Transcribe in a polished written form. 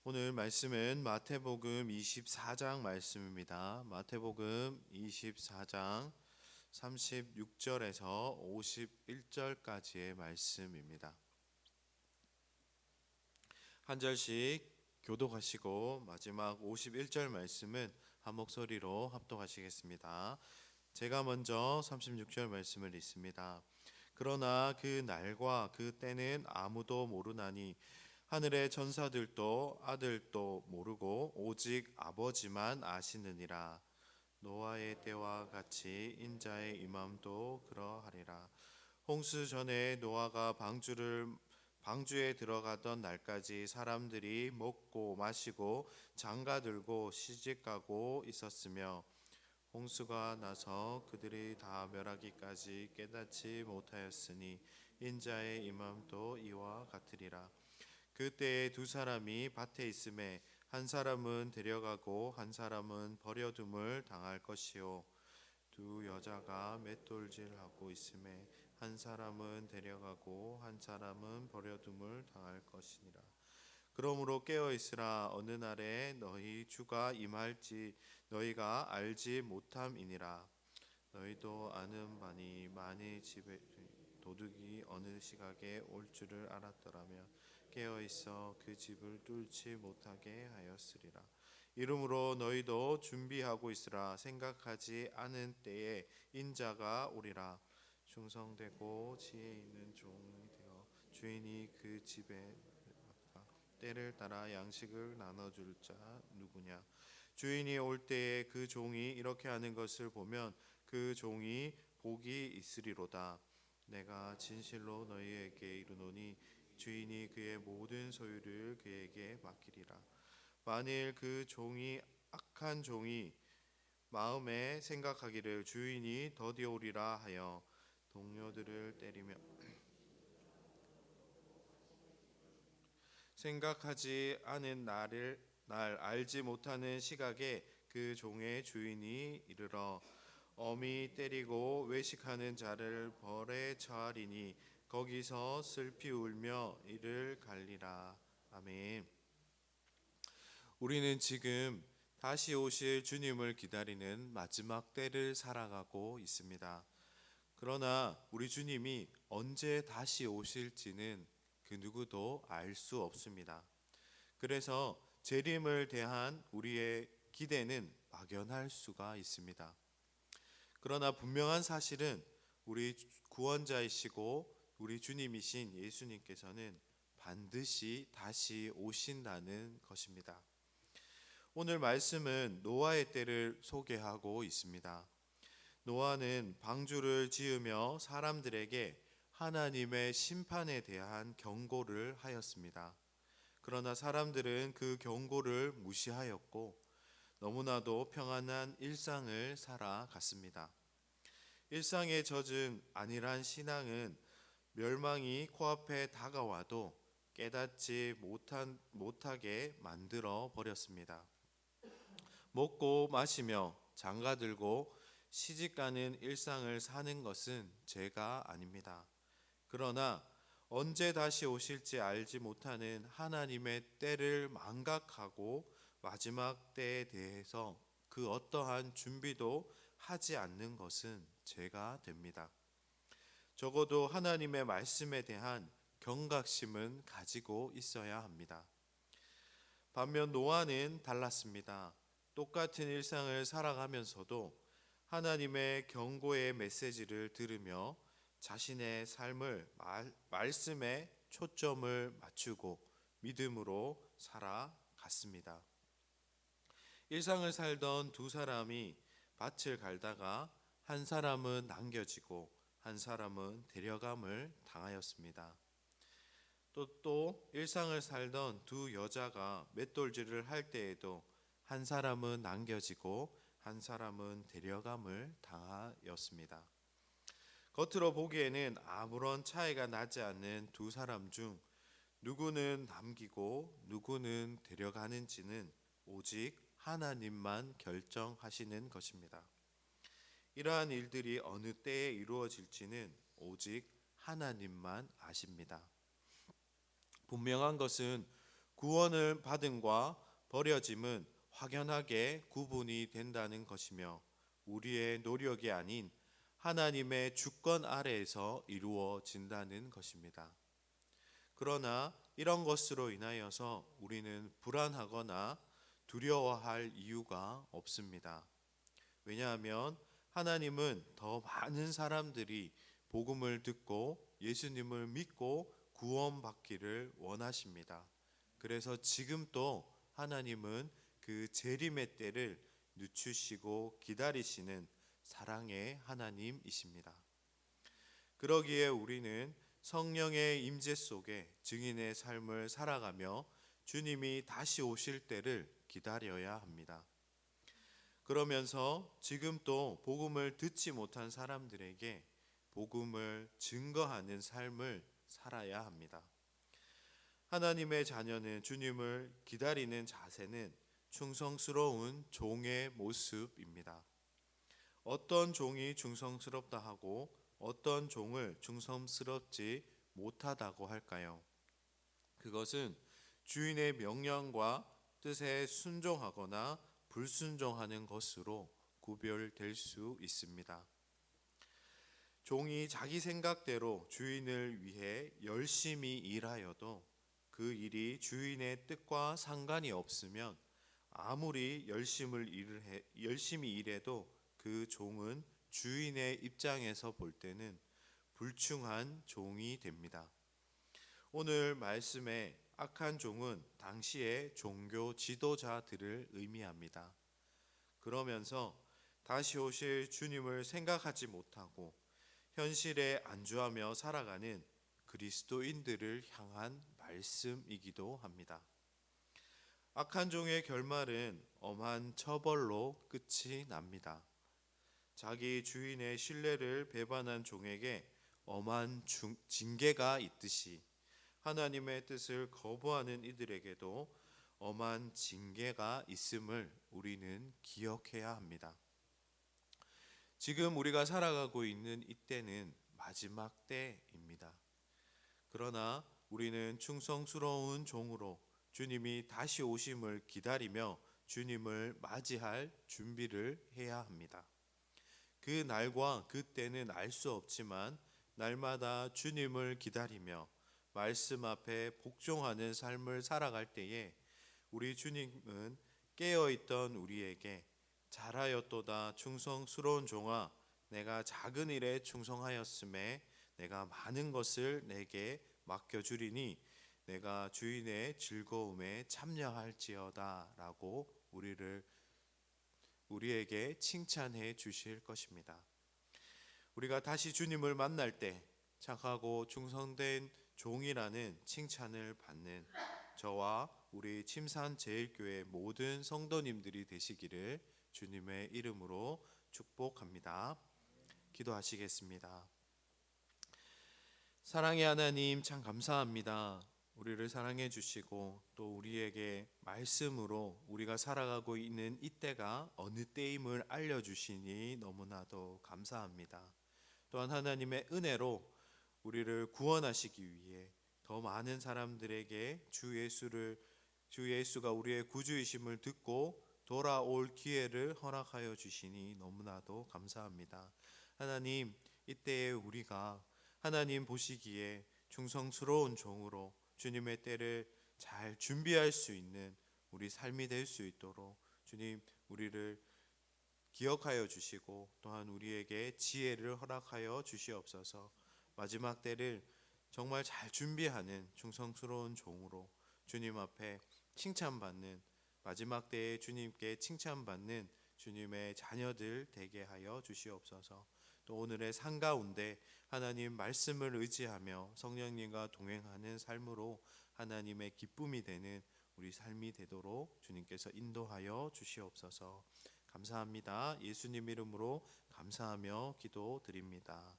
오늘 말씀은 마태복음 24장 말씀입니다. 마태복음 24장 36절에서 51절까지의 말씀입니다. 한 절씩 교독하시고 마지막 51절 말씀은 한 목소리로 합독하시겠습니다. 제가 먼저 36절 말씀을 읽습니다. 그러나 그 날과 그 때는 아무도 모르나니 하늘의 전사들도 아들도 모르고 오직 아버지만 아시느니라. 노아의 때와 같이 인자의 임함도 그러하리라. 홍수 전에 노아가 방주에 들어가던 날까지 사람들이 먹고 마시고 장가들고 시집가고 있었으며 홍수가 나서 그들이 다 멸하기까지 깨닫지 못하였으니 인자의 임함도 이와 같으리라. 그때에 두 사람이 밭에 있음에 한 사람은 데려가고 한 사람은 버려둠을 당할 것이요 두 여자가 맷돌질하고 있음에 한 사람은 데려가고 한 사람은 버려둠을 당할 것이니라. 그러므로 깨어 있으라. 어느 날에 너희 주가 임할지 너희가 알지 못함이니라. 너희도 아는 바니 만일 집에 도둑이 어느 시각에 올 줄을 알았더라면 깨어 있어 그 집을 뚫지 못하게 하였으리라. 이러므로 너희도 준비하고 있으라. 생각하지 않은 때에 인자가 오리라. 충성되고 지혜 있는 종이 되어 주인이 그 집에 때를 따라 양식을 나눠줄 자 누구냐. 주인이 올 때에 그 종이 이렇게 하는 것을 보면 그 종이 복이 있으리로다. 내가 진실로 너희에게 이르노니 주인이 그의 모든 소유를 그에게 맡기리라. 만일 그 종이 악한 종이 마음에 생각하기를 주인이 더디오리라 하여 동료들을 때리며 생각하지 않은 날 알지 못하는 시각에 그 종의 주인이 이르러 엄히 때리고 외식하는 자를 벌에 처하리니 거기서 슬피 울며 이를 갈리라. 아멘. 우리는 지금 다시 오실 주님을 기다리는 마지막 때를 살아가고 있습니다. 그러나 우리 주님이 언제 다시 오실지는 그 누구도 알 수 없습니다. 그래서 재림을 대한 우리의 기대는 막연할 수가 있습니다. 그러나 분명한 사실은 우리 구원자이시고 우리 주님이신 예수님께서는 반드시 다시 오신다는 것입니다. 오늘 말씀은 노아의 때를 소개하고 있습니다. 노아는 방주를 지으며 사람들에게 하나님의 심판에 대한 경고를 하였습니다. 그러나 사람들은 그 경고를 무시하였고 너무나도 평안한 일상을 살아갔습니다. 일상에 젖은 안일한 신앙은 멸망이 코앞에 다가와도 깨닫지 못하게 만들어 버렸습니다. 먹고 마시며 장가들고 시집가는 일상을 사는 것은 죄가 아닙니다. 그러나 언제 다시 오실지 알지 못하는 하나님의 때를 망각하고 마지막 때에 대해서 그 어떠한 준비도 하지 않는 것은 죄가 됩니다. 적어도 하나님의 말씀에 대한 경각심은 가지고 있어야 합니다. 반면 노아는 달랐습니다. 똑같은 일상을 살아가면서도 하나님의 경고의 메시지를 들으며 자신의 삶을 말씀에 초점을 맞추고 믿음으로 살아갔습니다. 일상을 살던 두 사람이 밭을 갈다가 한 사람은 남겨지고 한 사람은 데려감을 당하였습니다. 또 일상을 살던 두 여자가 맷돌질을 할 때에도 한 사람은 남겨지고 한 사람은 데려감을 당하였습니다. 겉으로 보기에는 아무런 차이가 나지 않는 두 사람 중 누구는 남기고 누구는 데려가는지는 오직 하나님만 결정하시는 것입니다. 이러한 일들이 어느 때에 이루어질지는 오직 하나님만 아십니다. 분명한 것은 구원을 받음과 버려짐은 확연하게 구분이 된다는 것이며 우리의 노력이 아닌 하나님의 주권 아래에서 이루어진다는 것입니다. 그러나 이런 것으로 인하여서 우리는 불안하거나 두려워할 이유가 없습니다. 왜냐하면 하나님은 더 많은 사람들이 복음을 듣고 예수님을 믿고 구원받기를 원하십니다. 그래서 지금 또 하나님은 그 재림의 때를 늦추시고 기다리시는 사랑의 하나님이십니다. 그러기에 우리는 성령의 임재 속에 증인의 삶을 살아가며 주님이 다시 오실 때를 기다려야 합니다. 그러면서 지금 또 복음을 듣지 못한 사람들에게 복음을 증거하는 삶을 살아야 합니다. 하나님의 자녀는 주님을 기다리는 자세는 충성스러운 종의 모습입니다. 어떤 종이 충성스럽다 하고 어떤 종을 충성스럽지 못하다고 할까요? 그것은 주인의 명령과 뜻에 순종하거나 불순종하는 것으로 구별될 수 있습니다. 종이 자기 생각대로 주인을 위해 열심히 일하여도 그 일이 주인의 뜻과 상관이 없으면 아무리 열심히 일해도 그 종은 주인의 입장에서 볼 때는 불충한 종이 됩니다. 오늘 말씀의 악한 종은 당시의 종교 지도자들을 의미합니다. 그러면서 다시 오실 주님을 생각하지 못하고 현실에 안주하며 살아가는 그리스도인들을 향한 말씀이기도 합니다. 악한 종의 결말은 엄한 처벌로 끝이 납니다. 자기 주인의 신뢰를 배반한 종에게 엄한 징계가 있듯이 하나님의 뜻을 거부하는 이들에게도 엄한 징계가 있음을 우리는 기억해야 합니다. 지금 우리가 살아가고 있는 이때는 마지막 때입니다. 그러나 우리는 충성스러운 종으로 주님이 다시 오심을 기다리며 주님을 맞이할 준비를 해야 합니다. 그 날과 그 때는 알 수 없지만 날마다 주님을 기다리며 말씀 앞에 복종하는 삶을 살아갈 때에 우리 주님은 깨어있던 우리에게 잘하였도다 충성스러운 종아, 내가 작은 일에 충성하였음에 내가 많은 것을 내게 맡겨주리니 내가 주인의 즐거움에 참여할지어다 라고 우리에게 칭찬해 주실 것입니다. 우리가 다시 주님을 만날 때 착하고 충성된 종이라는 칭찬을 받는 저와 우리 침산제일교회 모든 성도님들이 되시기를 주님의 이름으로 축복합니다. 기도하시겠습니다. 사랑의 하나님, 참 감사합니다. 우리를 사랑해 주시고 또 우리에게 말씀으로 우리가 살아가고 있는 이때가 어느 때임을 알려주시니 너무나도 감사합니다. 또한 하나님의 은혜로 우리를 구원하시기 위해 더 많은 사람들에게 주 예수가 우리의 구주이심을 듣고 돌아올 기회를 허락하여 주시니 너무나도 감사합니다. 하나님, 이때에 우리가 하나님 보시기에 충성스러운 종으로 주님의 때를 잘 준비할 수 있는 우리 삶이 될 수 있도록 주님 우리를 기억하여 주시고 또한 우리에게 지혜를 허락하여 주시옵소서. 마지막 때를 정말 잘 준비하는 충성스러운 종으로 주님 앞에 칭찬받는, 마지막 때에 주님께 칭찬받는 주님의 자녀들 되게 하여 주시옵소서. 또 오늘의 상 가운데 하나님 말씀을 의지하며 성령님과 동행하는 삶으로 하나님의 기쁨이 되는 우리 삶이 되도록 주님께서 인도하여 주시옵소서. 감사합니다. 예수님 이름으로 감사하며 기도드립니다.